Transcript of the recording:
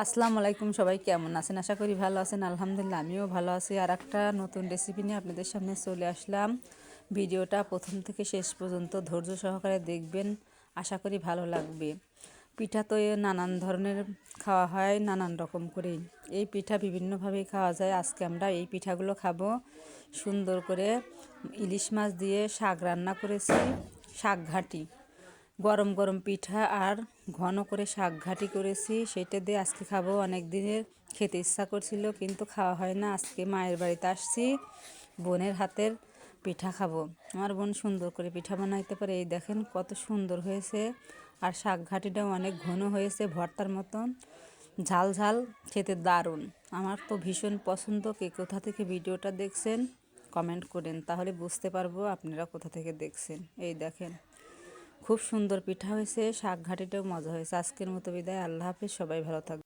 আসসালামু আলাইকুম, সবাই কেমন আছেন? আশা করি ভালো আছেন। আলহামদুলিল্লাহ আমিও ভালো আছি। আর একটা নতুন রেসিপি নিয়ে আপনাদের সামনে চলে আসলাম। ভিডিওটা প্রথম থেকে শেষ পর্যন্ত ধৈর্য সহকারে দেখবেন, আশা করি ভালো লাগবে। পিঠা তো নানান ধরনের খাওয়া হয়, নানান রকম করেই। এই পিঠা বিভিন্নভাবেই খাওয়া যায়। আজকে আমরা এই পিঠাগুলো খাবো। সুন্দর করে ইলিশ মাছ দিয়ে শাক রান্না করেছি, শাক ঘাটি। গরম গরম পিঠা আর ঘন করে শাক ঘাটি করেছি, সেটা দিয়ে আজকে খাবো। অনেক দিনের খেতে ইচ্ছা করছিল, কিন্তু খাওয়া হয় না। আজকে মায়ের বাড়িতে আসছি, বোনের হাতের পিঠা খাবো। আমার বোন সুন্দর করে পিঠা বানাইতে পারে। এই দেখেন কত সুন্দর হয়েছে। আর শাক ঘাটিটাও অনেক ঘন হয়েছে, ভর্তার মতন ঝাল ঝাল, খেতে দারুণ। আমার তো ভীষণ পছন্দ। কে কোথা থেকে ভিডিওটা দেখছেন কমেন্ট করেন, তাহলে বুঝতে পারবো আপনারা কোথা থেকে দেখছেন। এই দেখেন খুব সুন্দর পিঠা হয়েছে, শাক ঘাটিটাও মজা হয়েছে। আজকের মতো বিদায়, আল্লাহ হাফেজ, সবাই ভালো থাকবে।